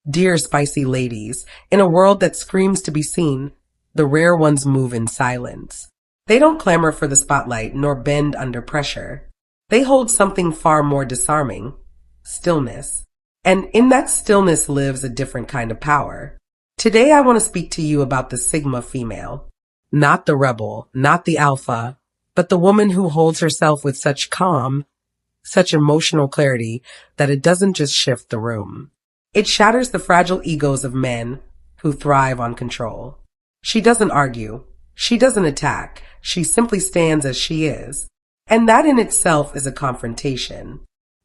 Dear spicy ladies, in a world that screams to be seen, the rare ones move in silence. They don't clamor for the spotlight nor bend under pressure. They hold something far more disarming: stillness. And in that stillness lives a different kind of power. Today I want to speak to you about the Sigma female. Not the rebel, not the alpha, but the woman who holds herself with such calm, such emotional clarity that it doesn't just shift the room. It shatters the fragile egos of men who thrive on control. She doesn't argue. She doesn't attack. She simply stands as she is. And that in itself is a confrontation.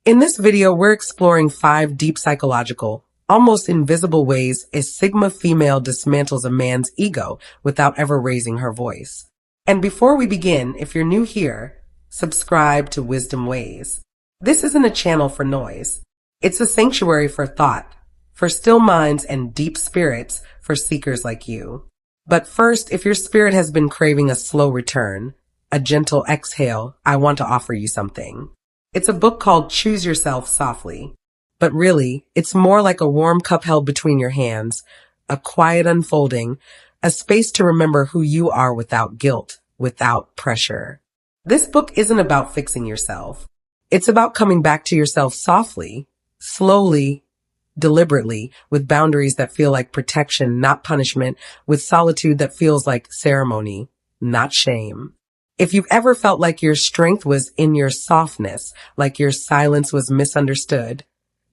In this video, we're exploring 5 deep psychological, almost invisible ways a Sigma female dismantles a man's ego without ever raising her voice. And before we begin, if you're new here, subscribe to Wisdom Ways. This isn't a channel for noise. It's a sanctuary for thought, for still minds and deep spirits for seekers like you. But first, if your spirit has been craving a slow return, a gentle exhale, I want to offer you something. It's a book called Choose Yourself Softly. But really, it's more like a warm cup held between your hands, a quiet unfolding, a space to remember who you are without guilt, without pressure. This book isn't about fixing yourself. It's about coming back to yourself softly, slowly, deliberately, with boundaries that feel like protection, not punishment, with solitude that feels like ceremony, not shame. If you've ever felt like your strength was in your softness, like your silence was misunderstood,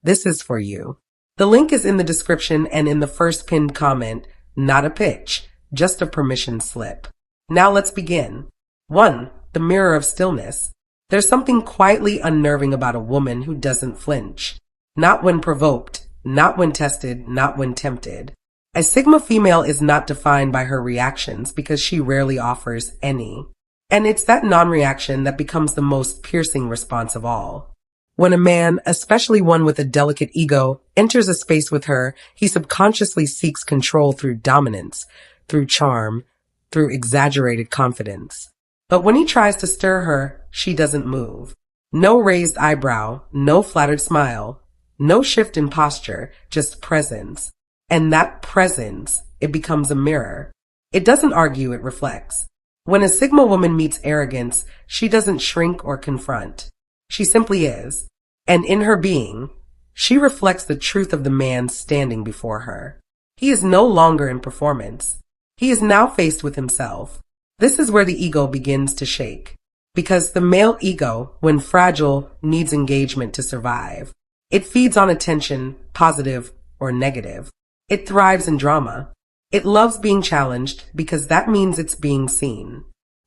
this is for you. The link is in the description and in the first pinned comment, not a pitch, just a permission slip. Now let's begin. 1. The mirror of stillness. There's something quietly unnerving about a woman who doesn't flinch. Not when provoked, not when tested, not when tempted. A Sigma female is not defined by her reactions because she rarely offers any. And it's that non-reaction that becomes the most piercing response of all. When a man, especially one with a delicate ego, enters a space with her, he subconsciously seeks control through dominance, through charm, through exaggerated confidence. But when he tries to stir her, she doesn't move. No raised eyebrow, no flattered smile, no shift in posture, just presence. And that presence, it becomes a mirror. It doesn't argue, it reflects. When a Sigma woman meets arrogance, she doesn't shrink or confront. She simply is. And in her being, she reflects the truth of the man standing before her. He is no longer in performance. He is now faced with himself. This is where the ego begins to shake. Because the male ego, when fragile, needs engagement to survive. It feeds on attention, positive or negative. It thrives in drama. It loves being challenged because that means it's being seen.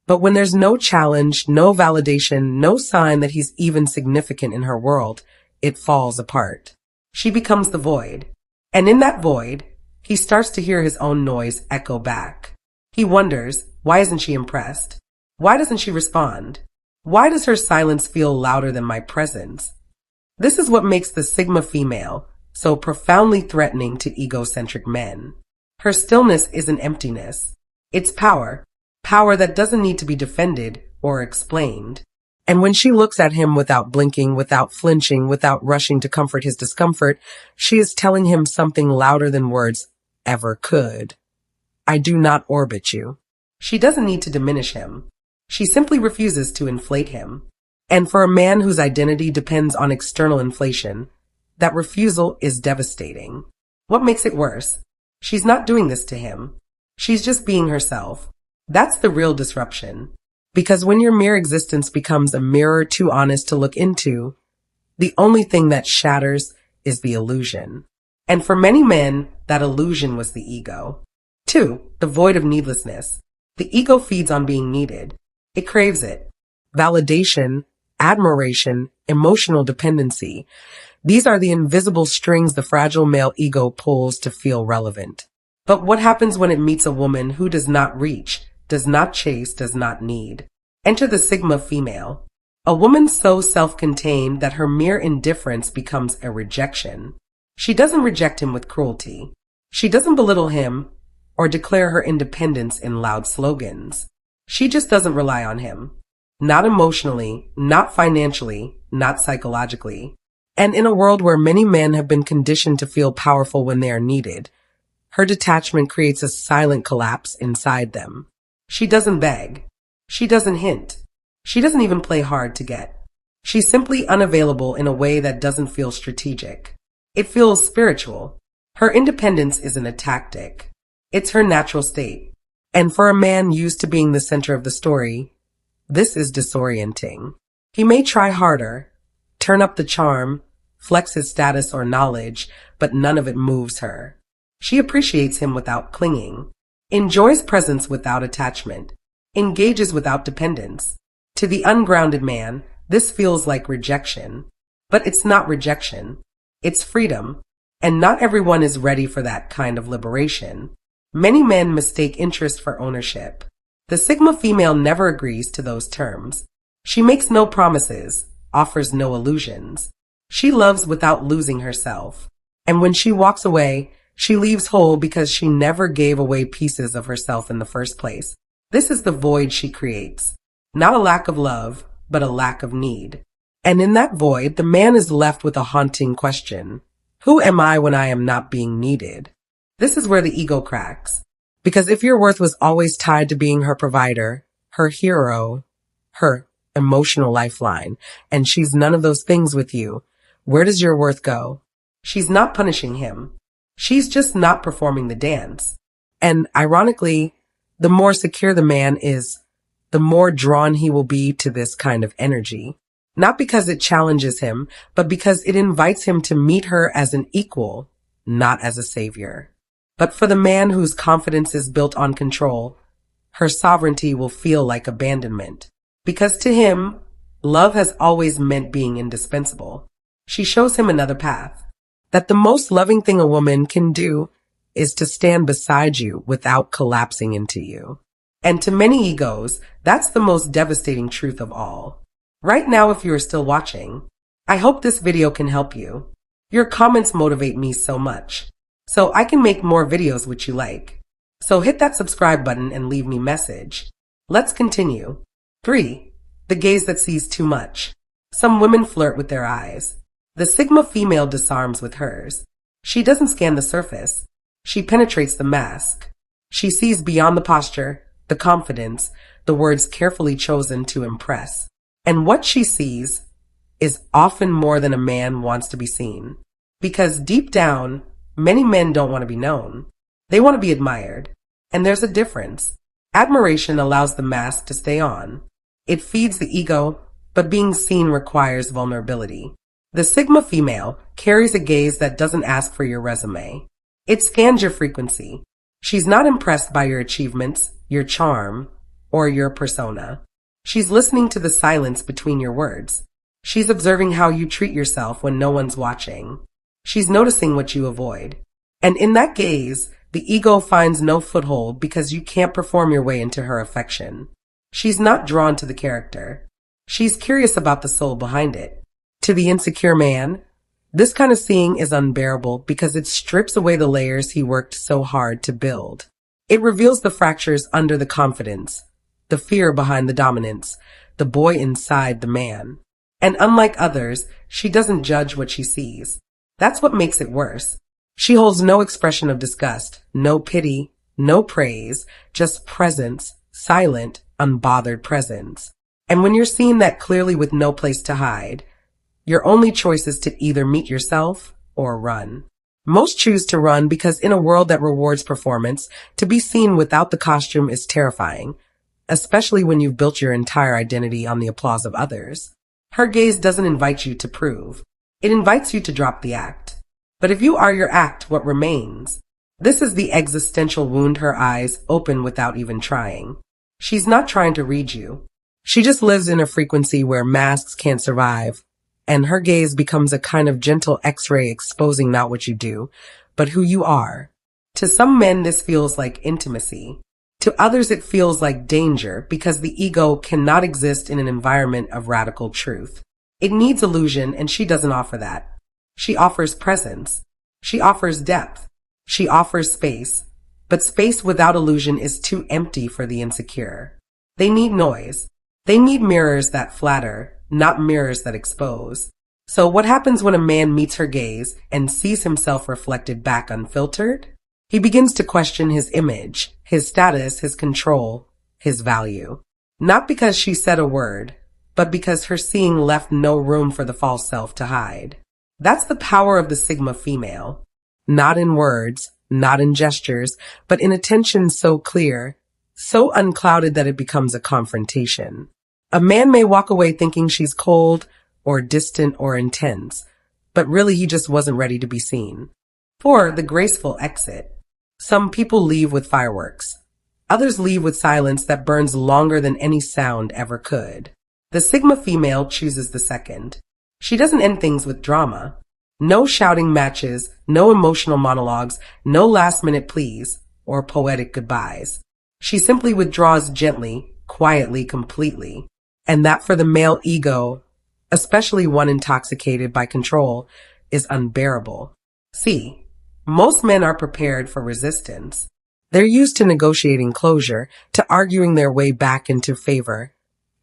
But when there's no challenge, no validation, no sign that he's even significant in her world, it falls apart. She becomes the void. And in that void, he starts to hear his own noise echo back. He wonders, why isn't she impressed? Why doesn't she respond? Why does her silence feel louder than my presence? This is what makes the Sigma female so profoundly threatening to egocentric men. Her stillness isn't emptiness. It's power. Power that doesn't need to be defended or explained. And when she looks at him without blinking, without flinching, without rushing to comfort his discomfort, she is telling him something louder than words ever could. I do not orbit you. She doesn't need to diminish him. She simply refuses to inflate him. And for a man whose identity depends on external inflation, that refusal is devastating. What makes it worse? She's not doing this to him. She's just being herself. That's the real disruption. Because when your mere existence becomes a mirror too honest to look into, the only thing that shatters is the illusion. And for many men, that illusion was the ego. 2. The void of needlessness. The ego feeds on being needed. It craves it. Validation, admiration, emotional dependency. These are the invisible strings the fragile male ego pulls to feel relevant. But what happens when it meets a woman who does not reach, does not chase, does not need? Enter the Sigma female. A woman so self-contained that her mere indifference becomes a rejection. She doesn't reject him with cruelty. She doesn't belittle him or declare her independence in loud slogans. She just doesn't rely on him. Not emotionally, not financially, not psychologically. And in a world where many men have been conditioned to feel powerful when they are needed, her detachment creates a silent collapse inside them. She doesn't beg. She doesn't hint. She doesn't even play hard to get. She's simply unavailable in a way that doesn't feel strategic. It feels spiritual. Her independence isn't a tactic. It's her natural state. And for a man used to being the center of the story, this is disorienting. He may try harder, turn up the charm, flex his status or knowledge, but none of it moves her. She appreciates him without clinging, enjoys presence without attachment, engages without dependence. To the ungrounded man, this feels like rejection. But it's not rejection. It's freedom. And not everyone is ready for that kind of liberation. Many men mistake interest for ownership. The Sigma female never agrees to those terms. She makes no promises, offers no illusions. She loves without losing herself. And when she walks away, she leaves whole because she never gave away pieces of herself in the first place. This is the void she creates. Not a lack of love, but a lack of need. And in that void, the man is left with a haunting question. Who am I when I am not being needed? This is where the ego cracks. Because if your worth was always tied to being her provider, her hero, her emotional lifeline, and she's none of those things with you, where does your worth go? She's not punishing him. She's just not performing the dance. And ironically, the more secure the man is, the more drawn he will be to this kind of energy. Not because it challenges him, but because it invites him to meet her as an equal, not as a savior. But for the man whose confidence is built on control, her sovereignty will feel like abandonment. Because to him, love has always meant being indispensable. She shows him another path. That the most loving thing a woman can do is to stand beside you without collapsing into you. And to many egos, that's the most devastating truth of all. Right now, if you are still watching, I hope this video can help you. Your comments motivate me so much, so I can make more videos which you like. So hit that subscribe button and leave me a message. Let's continue. 3. The gaze that sees too much. Some women flirt with their eyes. The Sigma female disarms with hers. She doesn't scan the surface. She penetrates the mask. She sees beyond the posture, the confidence, the words carefully chosen to impress. And what she sees is often more than a man wants to be seen. Because deep down, many men don't want to be known. They want to be admired. And there's a difference. Admiration allows the mask to stay on. It feeds the ego, but being seen requires vulnerability. The Sigma female carries a gaze that doesn't ask for your resume. It scans your frequency. She's not impressed by your achievements, your charm, or your persona. She's listening to the silence between your words. She's observing how you treat yourself when no one's watching. She's noticing what you avoid. And in that gaze, the ego finds no foothold because you can't perform your way into her affection. She's not drawn to the character. She's curious about the soul behind it. To the insecure man, this kind of seeing is unbearable because it strips away the layers he worked so hard to build. It reveals the fractures under the confidence, the fear behind the dominance, the boy inside the man. And unlike others, she doesn't judge what she sees. That's what makes it worse. She holds no expression of disgust, no pity, no praise, just presence, silent, unbothered presence. And when you're seeing that clearly with no place to hide, your only choice is to either meet yourself or run. Most choose to run because in a world that rewards performance, to be seen without the costume is terrifying, especially when you've built your entire identity on the applause of others. Her gaze doesn't invite you to prove. It invites you to drop the act. But if you are your act, what remains? This is the existential wound her eyes open without even trying. She's not trying to read you. She just lives in a frequency where masks can't survive. And her gaze becomes a kind of gentle x-ray exposing not what you do, but who you are. To some men, this feels like intimacy. To others, it feels like danger because the ego cannot exist in an environment of radical truth. It needs illusion, and she doesn't offer that. She offers presence. She offers depth. She offers space. But space without illusion is too empty for the insecure. They need noise. They need mirrors that flatter, not mirrors that expose. So what happens when a man meets her gaze and sees himself reflected back unfiltered? He begins to question his image, his status, his control, his value. Not because she said a word, but because her seeing left no room for the false self to hide. That's the power of the Sigma female. Not in words, not in gestures, but in attention so clear, so unclouded that it becomes a confrontation. A man may walk away thinking she's cold or distant or intense, but really he just wasn't ready to be seen. 4. The graceful exit. Some people leave with fireworks. Others leave with silence that burns longer than any sound ever could. The Sigma female chooses the second. She doesn't end things with drama. No shouting matches, no emotional monologues, no last-minute pleas or poetic goodbyes. She simply withdraws gently, quietly, completely. And that for the male ego, especially one intoxicated by control, is unbearable. C. Most men are prepared for resistance. They're used to negotiating closure, to arguing their way back into favor,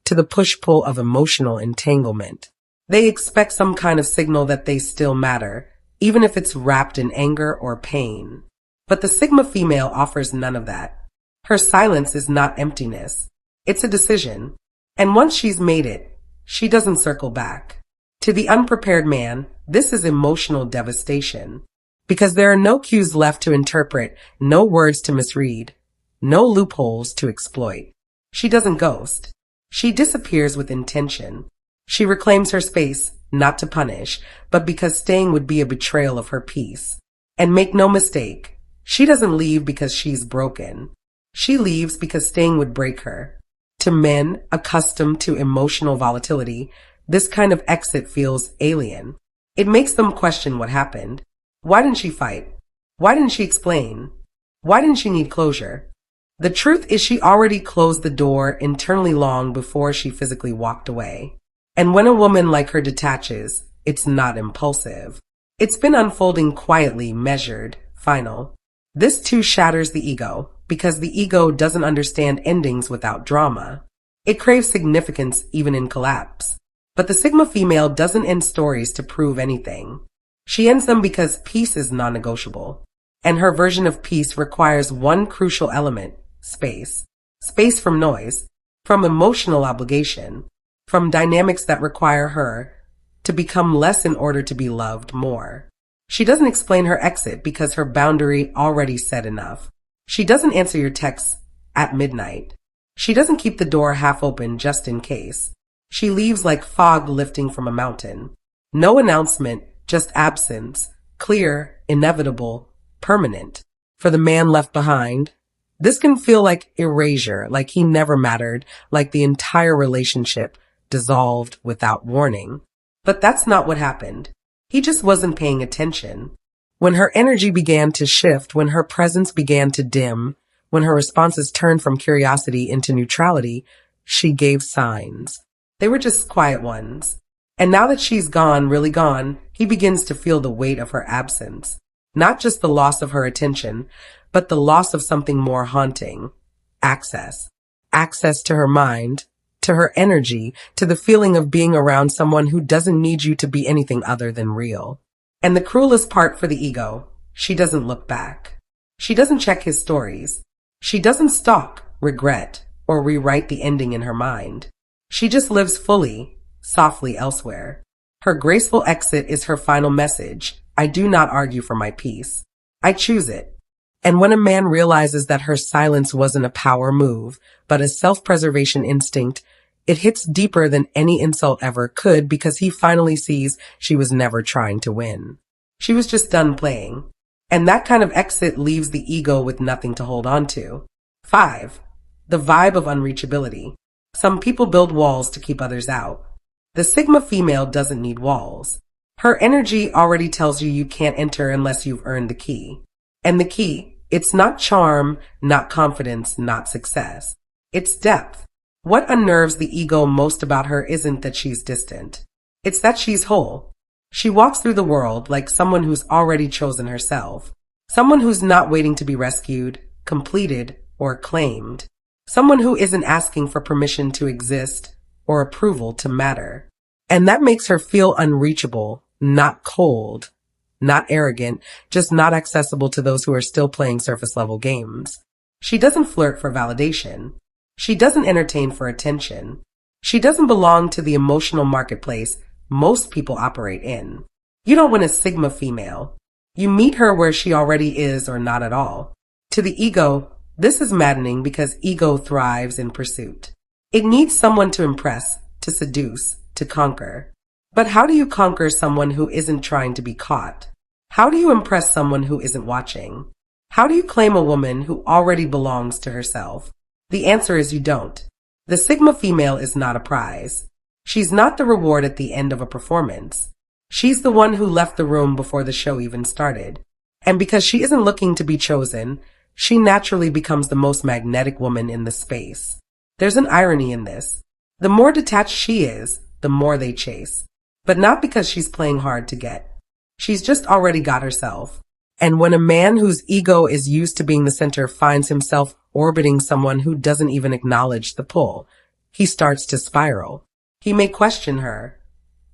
to the push-pull of emotional entanglement. They expect some kind of signal that they still matter, even if it's wrapped in anger or pain. But the Sigma female offers none of that. Her silence is not emptiness. It's a decision. And once she's made it, she doesn't circle back. To the unprepared man, this is emotional devastation. Because there are no cues left to interpret, no words to misread, no loopholes to exploit. She doesn't ghost. She disappears with intention. She reclaims her space, not to punish, but because staying would be a betrayal of her peace. And make no mistake, she doesn't leave because she's broken. She leaves because staying would break her. To men accustomed to emotional volatility, this kind of exit feels alien. It makes them question what happened. Why didn't she fight? Why didn't she explain? Why didn't she need closure? The truth is she already closed the door internally long before she physically walked away. And when a woman like her detaches, it's not impulsive. It's been unfolding quietly, measured, final. This too shatters the ego, because the ego doesn't understand endings without drama. It craves significance even in collapse. But the Sigma female doesn't end stories to prove anything. She ends them because peace is non-negotiable. And her version of peace requires one crucial element, space. Space from noise, from emotional obligation, from dynamics that require her to become less in order to be loved more. She doesn't explain her exit because her boundary already said enough. She doesn't answer your texts at midnight. She doesn't keep the door half open just in case. She leaves like fog lifting from a mountain. No announcement, just absence, clear, inevitable, permanent. For the man left behind, this can feel like erasure, like he never mattered, like the entire relationship dissolved without warning. But that's not what happened. He just wasn't paying attention. When her energy began to shift, when her presence began to dim, when her responses turned from curiosity into neutrality, she gave signs. They were just quiet ones. And now that she's gone, really gone, he begins to feel the weight of her absence. Not just the loss of her attention, but the loss of something more haunting. Access. Access to her mind, to her energy, to the feeling of being around someone who doesn't need you to be anything other than real. And the cruelest part for the ego, she doesn't look back. She doesn't check his stories. She doesn't stalk, regret, or rewrite the ending in her mind. She just lives fully, softly elsewhere. Her graceful exit is her final message. I do not argue for my peace. I choose it. And when a man realizes that her silence wasn't a power move, but a self-preservation instinct, it hits deeper than any insult ever could because he finally sees she was never trying to win. She was just done playing. And that kind of exit leaves the ego with nothing to hold on to. 5. The vibe of unreachability. Some people build walls to keep others out. The Sigma female doesn't need walls. Her energy already tells you can't enter unless you've earned the key. And the key, it's not charm, not confidence, not success. It's depth. What unnerves the ego most about her isn't that she's distant. It's that she's whole. She walks through the world like someone who's already chosen herself. Someone who's not waiting to be rescued, completed, or claimed. Someone who isn't asking for permission to exist or approval to matter. And that makes her feel unreachable, not cold, not arrogant, just not accessible to those who are still playing surface level games. She doesn't flirt for validation. She doesn't entertain for attention. She doesn't belong to the emotional marketplace most people operate in. You don't win a Sigma female. You meet her where she already is or not at all. To the ego, this is maddening because ego thrives in pursuit. It needs someone to impress, to seduce, to conquer. But how do you conquer someone who isn't trying to be caught? How do you impress someone who isn't watching? How do you claim a woman who already belongs to herself? The answer is you don't. The Sigma female is not a prize. She's not the reward at the end of a performance. She's the one who left the room before the show even started. And because she isn't looking to be chosen, she naturally becomes the most magnetic woman in the space. There's an irony in this. The more detached she is, the more they chase. But not because she's playing hard to get. She's just already got herself. And when a man whose ego is used to being the center finds himself orbiting someone who doesn't even acknowledge the pull, he starts to spiral. He may question her.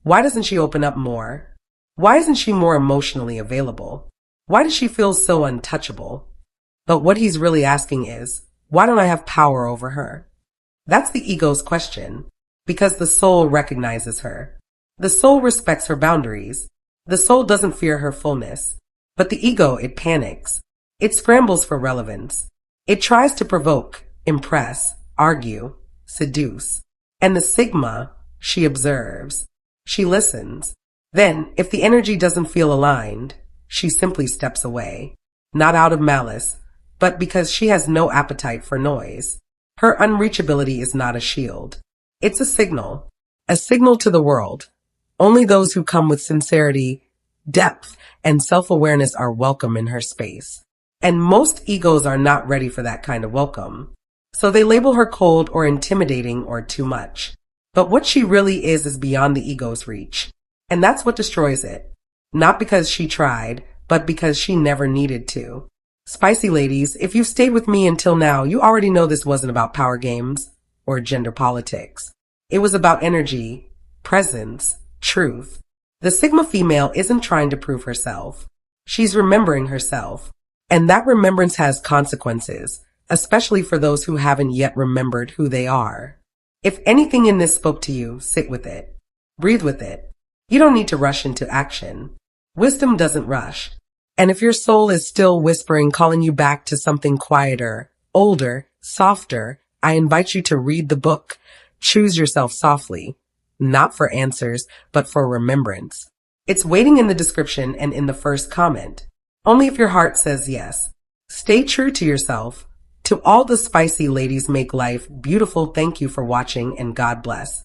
Why doesn't she open up more? Why isn't she more emotionally available? Why does she feel so untouchable? But what he's really asking is, why don't I have power over her? That's the ego's question, because the soul recognizes her. The soul respects her boundaries. The soul doesn't fear her fullness. But the ego, it panics. It scrambles for relevance. It tries to provoke, impress, argue, seduce. And the Sigma, she observes. She listens. Then, if the energy doesn't feel aligned, she simply steps away. Not out of malice, but because she has no appetite for noise. Her unreachability is not a shield. It's a signal to the world. Only those who come with sincerity, depth, and self-awareness are welcome in her space. And most egos are not ready for that kind of welcome. So they label her cold or intimidating or too much. But what she really is beyond the ego's reach. And that's what destroys it. Not because she tried, but because she never needed to. Spicy ladies, if you've stayed with me until now, you already know this wasn't about power games or gender politics. It was about energy, presence, truth. The Sigma female isn't trying to prove herself. She's remembering herself. And that remembrance has consequences, especially for those who haven't yet remembered who they are. If anything in this spoke to you, sit with it. Breathe with it. You don't need to rush into action. Wisdom doesn't rush. And if your soul is still whispering, calling you back to something quieter, older, softer, I invite you to read the book, Choose Yourself Softly. Not for answers, but for remembrance. It's waiting in the description and in the first comment. Only if your heart says yes. Stay true to yourself. To all the spicy ladies make life beautiful, thank you for watching and God bless.